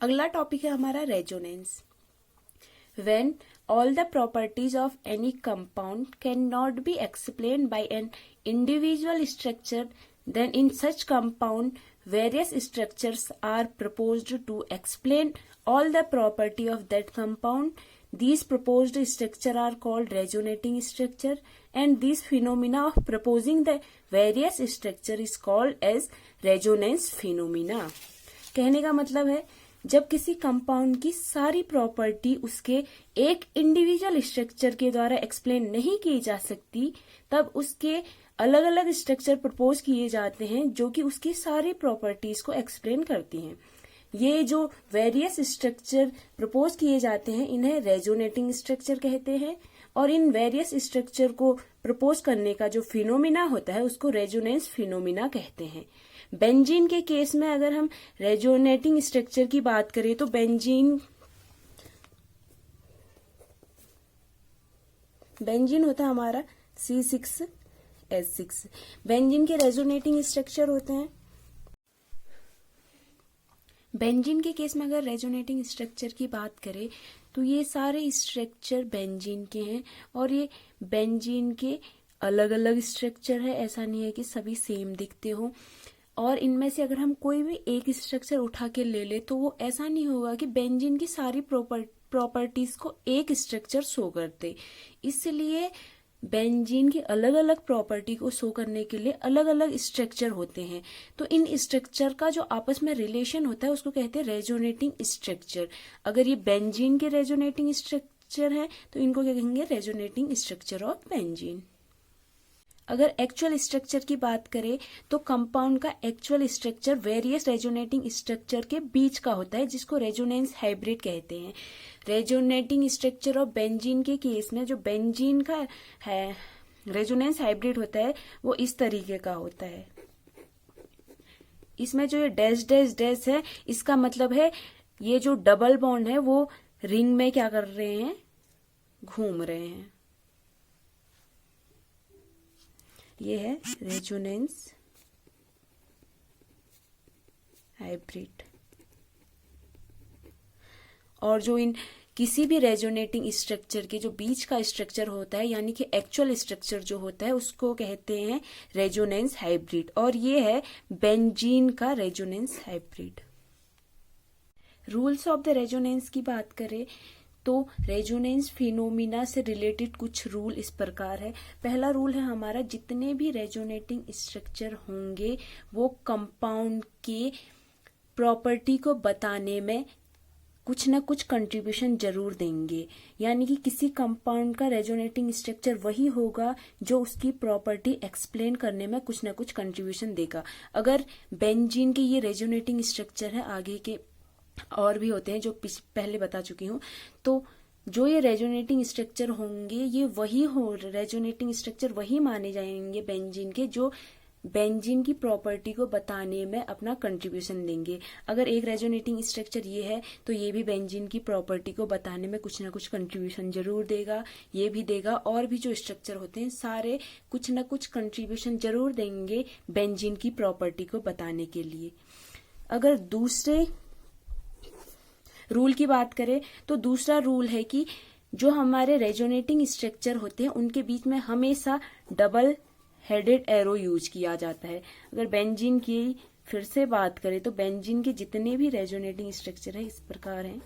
अगला टॉपिक है हमारा resonance. When all the properties of any compound cannot be explained by an individual structure, then in such compound various structures are proposed to explain all the property of that compound. These proposed structure are called resonating structure, and this phenomena of proposing the various structure is called as resonance phenomena. कहने का मतलब है जब किसी compound की सारी property उसके एक इंडिविजुअल स्ट्रक्चर के द्वारा एक्सप्लेन नहीं की जा सकती, तब उसके अलग अलग स्ट्रक्चर प्रपोज किए जाते हैं जो कि उसकी सारी प्रॉपर्टीज को एक्सप्लेन करती हैं। ये जो वेरियस स्ट्रक्चर प्रपोज किए जाते हैं इन्हें रेजोनेटिंग स्ट्रक्चर कहते हैं, और इन वेरियस स्ट्रक्चर को प्रपोज करने का जो फिनोमिना होता है उसको रेजोनेंस फिनोमिना कहते हैं। बेंजीन के केस में अगर हम रेजोनेटिंग स्ट्रक्चर की बात करें तो बेंजीन होता है हमारा C6H6। बेंजीन के रेजोनेटिंग स्ट्रक्चर होते हैं। बेंजीन के केस में अगर रेजोनेटिंग स्ट्रक्चर की बात करें तो ये सारे स्ट्रक्चर बेंजीन के हैं, और ये बेंजीन के अलग अलग स्ट्रक्चर है, ऐसा नहीं है कि सभी सेम दिखते हो। और इनमें से अगर हम कोई भी एक स्ट्रक्चर उठा के ले ले तो वो ऐसा नहीं होगा कि बेंजीन की सारी प्रॉपर्टीज को एक स्ट्रक्चर शो करते। इसलिए बेंजीन की अलग अलग प्रॉपर्टी को शो करने के लिए अलग अलग स्ट्रक्चर होते हैं। तो इन स्ट्रक्चर का जो आपस में रिलेशन होता है उसको कहते हैं रेजोनेटिंग स्ट्रक्चर। अगर ये बेंजीन के रेजोनेटिंग स्ट्रक्चर है तो इनको क्या कहेंगे, रेजोनेटिंग स्ट्रक्चर ऑफ बेंजीन। अगर एक्चुअल स्ट्रक्चर की बात करें तो कंपाउंड का actual structure various resonating structure के बीच का होता है, जिसको रेजोनेंस हाइब्रिड कहते हैं। रेजोनेटिंग स्ट्रक्चर ऑफ बेंजीन के केस में जो बेंजीन का है रेजोनेंस हाइब्रिड होता है वो इस तरीके का होता है। इसमें जो ये डैश डैश डैश है इसका मतलब है ये जो डबल बॉन्ड है वो रिंग में क्या कर रहे हैं, घूम रहे हैं। ये है रेजोनेंस हाइब्रिड। और जो इन किसी भी रेजोनेटिंग स्ट्रक्चर के जो बीच का स्ट्रक्चर होता है यानी कि एक्चुअल स्ट्रक्चर जो होता है उसको कहते हैं रेजोनेंस हाइब्रिड, और ये है बेंजीन का resonance hybrid. Rules of the resonance की बात करें तो रेजोनेंस फिनोमिना से रिलेटेड कुछ रूल इस प्रकार है। पहला रूल है हमारा, जितने भी रेजोनेटिंग स्ट्रक्चर होंगे वो कंपाउंड के प्रॉपर्टी को बताने में कुछ ना कुछ कंट्रीब्यूशन जरूर देंगे। यानी कि किसी कंपाउंड का रेजोनेटिंग स्ट्रक्चर वही होगा जो उसकी प्रॉपर्टी एक्सप्लेन करने में कुछ ना कुछ कंट्रीब्यूशन देगा। अगर बेंजीन के ये रेजोनेटिंग स्ट्रक्चर है, आगे के और भी होते हैं जो पहले बता चुकी हूँ, तो जो ये रेजोनेटिंग स्ट्रक्चर होंगे ये वही रेजोनेटिंग स्ट्रक्चर वही माने जाएंगे बेंजीन के जो बेंजीन की प्रॉपर्टी को बताने में अपना कंट्रीब्यूशन देंगे। अगर एक रेजोनेटिंग स्ट्रक्चर ये है तो ये भी बेंजीन की प्रॉपर्टी को बताने में कुछ ना कुछ कंट्रीब्यूशन जरूर देगा, ये भी देगा। और भी जो स्ट्रक्चर होते हैं सारे कुछ ना कुछ कंट्रीब्यूशन जरूर देंगे बेंजीन की प्रॉपर्टी को बताने के लिए। अगर दूसरे रूल की बात करें तो दूसरा रूल है कि जो हमारे रेजोनेटिंग स्ट्रक्चर होते हैं उनके बीच में हमेशा डबल हेडेड एरो यूज किया जाता है। अगर बेंजीन की फिर से बात करें तो बेंजीन के जितने भी रेजोनेटिंग स्ट्रक्चर है इस प्रकार हैं।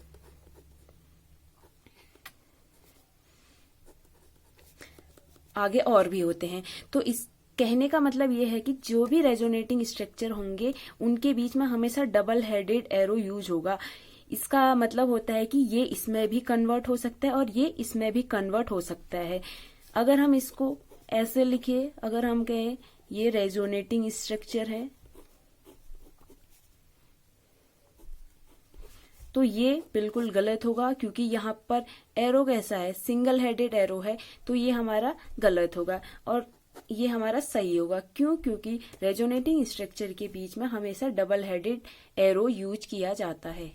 आगे और भी होते हैं। तो इस कहने का मतलब ये है कि जो भी रेजोनेटिंग स्ट्रक्चर होंगे उनके बीच में हमेशा डबल हेडेड एरो यूज होगा। इसका मतलब होता है कि ये इसमें भी कन्वर्ट हो सकता है और ये इसमें भी कन्वर्ट हो सकता है। अगर हम इसको ऐसे लिखे, अगर हम कहें ये रेजोनेटिंग स्ट्रक्चर है तो ये बिल्कुल गलत होगा, क्योंकि यहाँ पर एरो कैसा है, सिंगल हेडेड एरो है, तो ये हमारा गलत होगा। और ये हमारा सही होगा। क्यों? क्योंकि रेजोनेटिंग स्ट्रक्चर के बीच में हमेशा डबल हेडेड एरो यूज किया जाता है।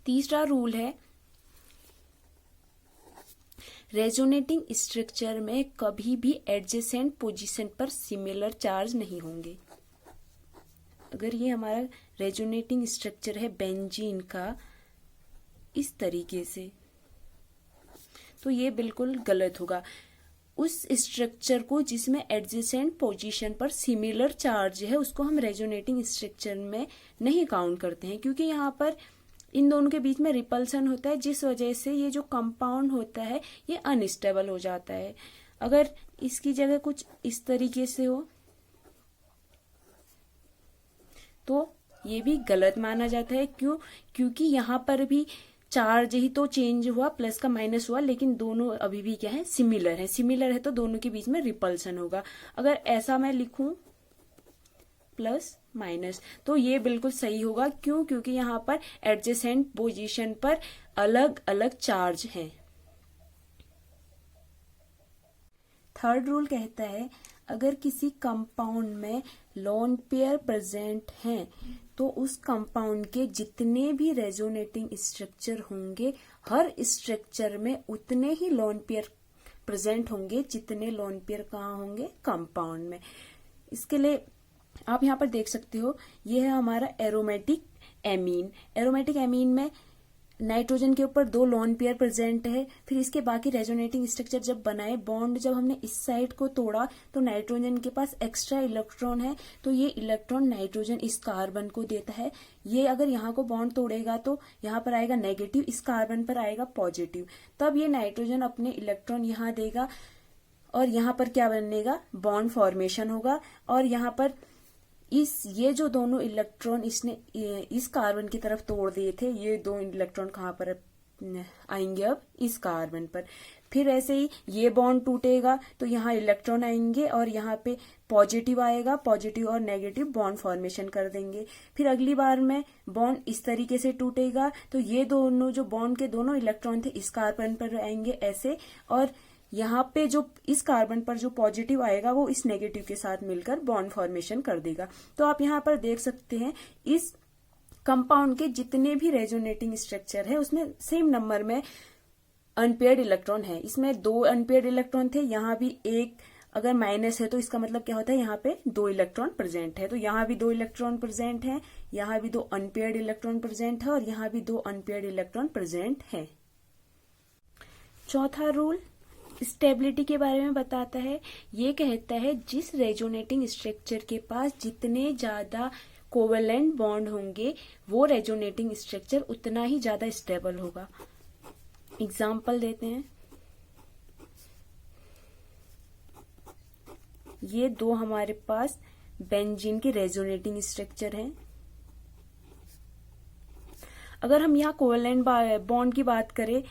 तीसरा रूल है, रेजोनेटिंग स्ट्रक्चर में कभी भी एडजेसेंट पोजीशन पर सिमिलर चार्ज नहीं होंगे। अगर ये हमारा रेजोनेटिंग स्ट्रक्चर है बेंजीन का इस तरीके से, तो ये बिल्कुल गलत होगा। उस स्ट्रक्चर को जिसमें एडजेसेंट पोजीशन पर सिमिलर चार्ज है उसको हम रेजोनेटिंग स्ट्रक्चर में नहीं काउंट करते हैं, क्योंकि यहाँ पर इन दोनों के बीच में रिपल्सन होता है, जिस वजह से ये जो कंपाउंड होता है ये अनस्टेबल हो जाता है। अगर इसकी जगह कुछ इस तरीके से हो तो ये भी गलत माना जाता है। क्यों? क्योंकि यहाँ पर भी चार्ज ही तो चेंज हुआ, प्लस का माइनस हुआ, लेकिन दोनों अभी भी क्या है, सिमिलर है। सिमिलर है तो दोनों के बीच में रिपल्सन होगा। अगर ऐसा मैं लिखूं प्लस माइनस तो ये बिल्कुल सही होगा। क्यों? क्योंकि यहाँ पर एडजेसेंट पोजीशन पर अलग अलग चार्ज है। थर्ड रूल कहता है अगर किसी कंपाउंड में लोन पेयर प्रेजेंट हैं तो उस कंपाउंड के जितने भी रेजोनेटिंग स्ट्रक्चर होंगे हर स्ट्रक्चर में उतने ही लोन पेयर प्रेजेंट होंगे जितने लोन पेयर कहाँ होंगे, कंपाउंड में। इसके लिए आप यहाँ पर देख सकते हो, ये है हमारा एरोमेटिक एमीन। एरोमेटिक एमीन में नाइट्रोजन के ऊपर 2 लोन पेयर प्रेजेंट है। फिर इसके बाकी रेजोनेटिंग स्ट्रक्चर जब बनाए, बॉन्ड जब हमने इस साइड को तोड़ा तो नाइट्रोजन के पास एक्स्ट्रा इलेक्ट्रॉन है, तो ये इलेक्ट्रॉन नाइट्रोजन इस कार्बन को देता है। ये अगर यहाँ को बॉन्ड तोड़ेगा तो यहाँ पर आएगा नेगेटिव, इस कार्बन पर आएगा पॉजिटिव। तब ये नाइट्रोजन अपने इलेक्ट्रॉन यहाँ देगा और यहाँ पर क्या बनेगा, बॉन्ड फॉर्मेशन होगा। और यहाँ पर ये जो दोनों इलेक्ट्रॉन इसने इस कार्बन की तरफ तोड़ दिए थे, ये 2 इलेक्ट्रॉन कहाँ पर आएंगे, अब इस कार्बन पर। फिर ऐसे ही ये बॉन्ड टूटेगा तो यहाँ इलेक्ट्रॉन आएंगे और यहाँ पे पॉजिटिव आएगा, पॉजिटिव और नेगेटिव बॉन्ड फॉर्मेशन कर देंगे। फिर अगली बार में बॉन्ड इस तरीके से टूटेगा तो ये दोनों जो बॉन्ड के दोनों इलेक्ट्रॉन थे इस कार्बन पर आएंगे ऐसे, और यहाँ पे जो इस कार्बन पर जो पॉजिटिव आएगा वो इस नेगेटिव के साथ मिलकर बॉन्ड फॉर्मेशन कर देगा। तो आप यहाँ पर देख सकते हैं इस कंपाउंड के जितने भी रेजोनेटिंग स्ट्रक्चर है उसमें सेम नंबर में अनपेयर्ड इलेक्ट्रॉन है। इसमें 2 अनपेयर्ड इलेक्ट्रॉन थे, यहाँ भी 1 अगर माइनस है तो इसका मतलब क्या होता है, यहाँ पे 2 इलेक्ट्रॉन प्रेजेंट है। तो यहाँ भी 2 इलेक्ट्रॉन प्रेजेंट है, यहाँ भी 2 अनपेयर्ड इलेक्ट्रॉन प्रेजेंट है और यहाँ भी 2 अनपेयर्ड इलेक्ट्रॉन प्रेजेंट है। चौथा रूल स्टेबिलिटी के बारे में बताता है। ये कहता है जिस रेजोनेटिंग स्ट्रक्चर के पास जितने ज्यादा कोवेलेंट बॉन्ड होंगे वो रेजोनेटिंग स्ट्रक्चर उतना ही ज्यादा स्टेबल होगा। एग्जाम्पल देते हैं, ये 2 हमारे पास बेंजीन के रेजोनेटिंग स्ट्रक्चर हैं। अगर हम यहाँ कोवेलेंट बॉन्ड की बात करें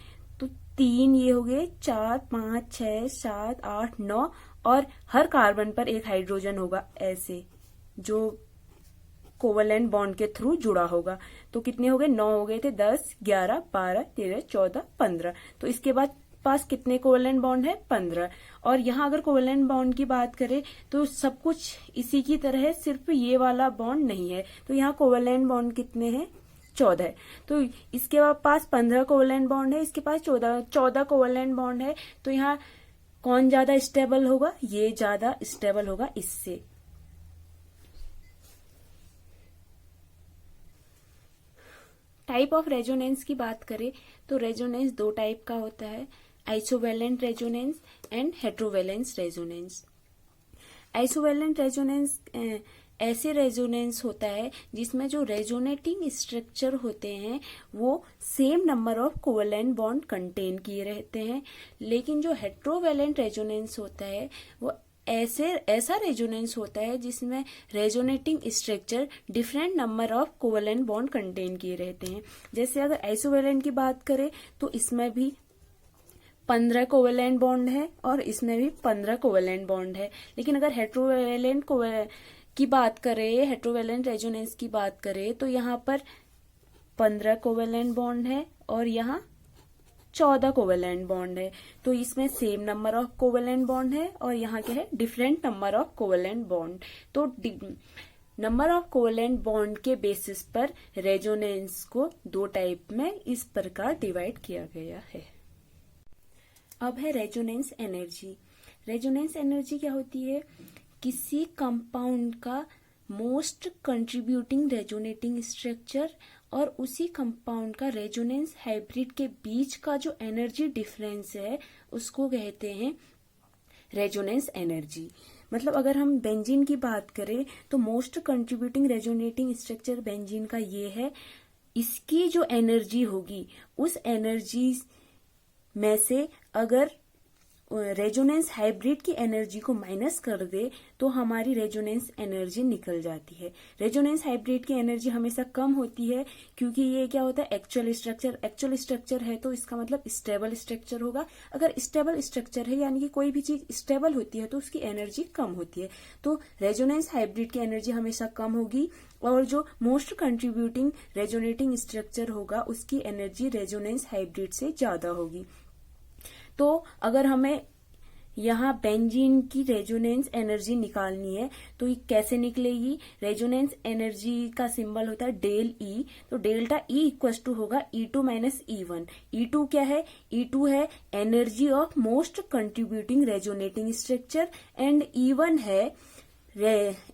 तो 3 ये हो गए, 4, 5, 6, 7, 8, 9 और हर कार्बन पर एक हाइड्रोजन होगा ऐसे जो कोवेलेंट बॉन्ड के थ्रू जुड़ा होगा। तो कितने हो गए, 9 हो गए थे, 10, 11, 12, 13, 14, 15। तो इसके बाद पास कितने कोवेलेंट बॉन्ड है, 15। और यहाँ अगर कोवेलेंट बॉन्ड की बात करें तो सब कुछ इसी की तरह है, सिर्फ ये वाला बॉन्ड नहीं है। तो यहाँ कोवेलेंट बॉन्ड कितने हैं, 14। तो इसके पास 15 कोवेलेंट बॉन्ड है, इसके पास 14 कोवेलेंट बॉन्ड है। तो यहाँ कौन ज्यादा स्टेबल होगा, ये ज्यादा स्टेबल होगा इससे। टाइप ऑफ रेजोनेंस की बात करें तो रेजोनेंस 2 टाइप का होता है, आइसोवेलेंट रेजोनेंस एंड हेट्रोवेलेंस रेजोनेंस। आइसोवेलेंट रेजोनेंस ऐसे रेजोनेंस होता है जिसमें जो रेजोनेटिंग स्ट्रक्चर होते हैं वो same number of covalent bond contain किए रहते हैं। लेकिन जो हेट्रोवेलेंट रेजोनेंस होता है वो ऐसा रेजोनेंस होता है जिसमें resonating structure different number of covalent bond contain किए रहते हैं। जैसे अगर आइसोवेलेंट की बात करें तो इसमें भी 15 कोवेलेंट बॉन्ड है और इसमें भी 15 कोवेलेंट बॉन्ड है। लेकिन अगर हेट्रोवेलेंट की बात करें, हेट्रोवेलेंट रेजोनेंस की बात करें तो यहाँ पर 15 कोवेलेंट बॉन्ड है और यहाँ 14 कोवेलेंट बॉन्ड है। तो इसमें same number of covalent bond है और यहाँ क्या है, different number of covalent bond. तो नंबर ऑफ कोवेलेंट बॉन्ड के बेसिस पर रेजोनेंस को 2 टाइप में इस प्रकार डिवाइड किया गया है। अब है रेजोनेंस एनर्जी। रेजोनेंस एनर्जी क्या होती है, किसी कंपाउंड का मोस्ट कंट्रीब्यूटिंग रेजोनेटिंग स्ट्रक्चर और उसी कंपाउंड का रेजोनेंस हाइब्रिड के बीच का जो एनर्जी डिफरेंस है उसको कहते हैं रेजोनेंस एनर्जी। मतलब अगर हम बेंजीन की बात करें तो most contributing resonating structure benzene का ये है, इसकी जो एनर्जी होगी उस एनर्जी में से अगर रेजोनेंस हाइब्रिड की एनर्जी को माइनस कर दे तो हमारी रेजोनेंस एनर्जी निकल जाती है। रेजोनेंस हाइब्रिड की एनर्जी हमेशा कम होती है क्योंकि ये क्या होता है, एक्चुअल स्ट्रक्चर है तो इसका मतलब स्टेबल स्ट्रक्चर होगा। अगर स्टेबल स्ट्रक्चर है यानी कि कोई भी चीज स्टेबल होती है तो उसकी एनर्जी कम होती है, तो रेजोनेंस हाइब्रिड की एनर्जी हमेशा कम होगी और जो मोस्ट कंट्रीब्यूटिंग रेजोनेटिंग स्ट्रक्चर होगा उसकी एनर्जी रेजोनेंस हाइब्रिड से ज्यादा होगी। तो अगर हमें यहाँ बेंजीन की रेजोनेंस एनर्जी निकालनी है तो ये कैसे निकलेगी, रेजोनेंस एनर्जी का सिंबल होता है डेल ई, तो डेल्टा ई इक्वल टू होगा E2 माइनस E1। E2 क्या है, E2 है energy of most contributing resonating structure and E1 है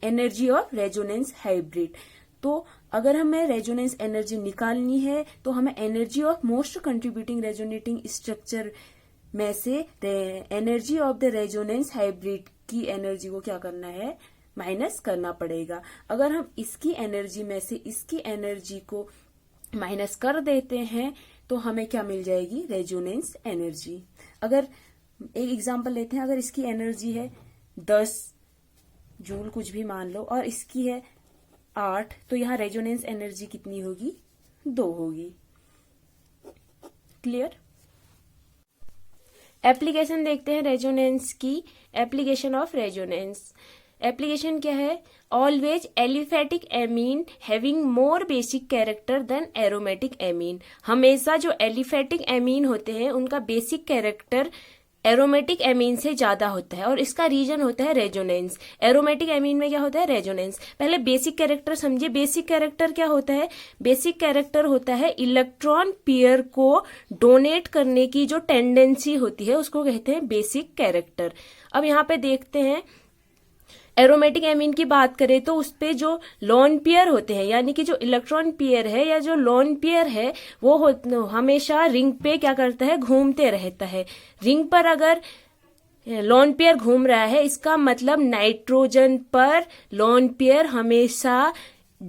एनर्जी ऑफ रेजोनेंस हाइब्रिड। तो अगर हमें रेजोनेंस एनर्जी निकालनी है तो हमें energy of most contributing resonating structure में से energy of the resonance hybrid की एनर्जी को क्या करना है, माइनस करना पड़ेगा। अगर हम इसकी एनर्जी में से इसकी एनर्जी को माइनस कर देते हैं तो हमें क्या मिल जाएगी, रेजोनेंस एनर्जी। अगर एक एग्जांपल लेते हैं, अगर इसकी एनर्जी है 10 जूल कुछ भी मान लो और इसकी है 8, तो यहाँ रेजोनेंस एनर्जी कितनी होगी, 2 होगी। क्लियर। एप्लीकेशन देखते हैं रेजोनेंस की। एप्लीकेशन ऑफ रेजोनेंस, एप्लीकेशन क्या है, always aliphatic amine having more basic character than aromatic amine. हमेशा जो एलिफेटिक एमीन होते हैं उनका बेसिक कैरेक्टर एरोमेटिक एमीन से ज्यादा होता है और इसका रीजन होता है रेजोनेंस। एरोमेटिक एमीन में क्या होता है, रेजोनेंस। पहले बेसिक कैरेक्टर समझिए। बेसिक कैरेक्टर क्या होता है, बेसिक कैरेक्टर होता है इलेक्ट्रॉन पेयर को डोनेट करने की जो टेंडेंसी होती है उसको कहते हैं बेसिक कैरेक्टर। अब यहाँ पे देखते हैं एरोमेटिक एमीन की बात करें तो उस पे जो लोन पेयर होते हैं यानी कि जो इलेक्ट्रॉन पेयर है या जो लोन पेयर है वो हमेशा रिंग पे क्या करता है, घूमते रहता है। रिंग पर अगर लोन पेयर घूम रहा है इसका मतलब नाइट्रोजन पर लोन पेयर हमेशा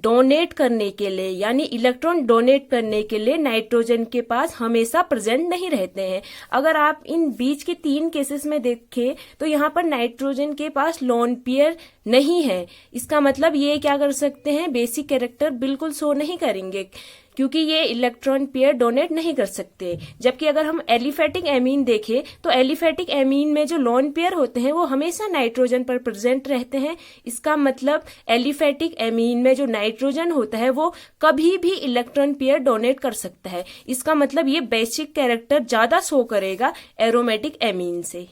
डोनेट करने के लिए यानी इलेक्ट्रॉन डोनेट करने के लिए नाइट्रोजन के पास हमेशा प्रेजेंट नहीं रहते हैं। अगर आप इन बीच के 3 केसेस में देखें तो यहाँ पर नाइट्रोजन के पास लोन पेयर नहीं है, इसका मतलब ये क्या कर सकते हैं, बेसिक कैरेक्टर बिल्कुल शो नहीं करेंगे क्योंकि ये इलेक्ट्रॉन पेयर डोनेट नहीं कर सकते। जबकि अगर हम एलिफेटिक एमीन देखें तो एलिफेटिक एमीन में जो लोन पेयर होते हैं वो हमेशा नाइट्रोजन पर प्रेजेंट रहते हैं। इसका मतलब एलिफेटिक एमीन में जो नाइट्रोजन होता है वो कभी भी इलेक्ट्रॉन पेयर डोनेट कर सकता है। इसका मतलब ये बेसिक कैरेक्टर ज्यादा शो करेगा एरोमेटिक एमीन से।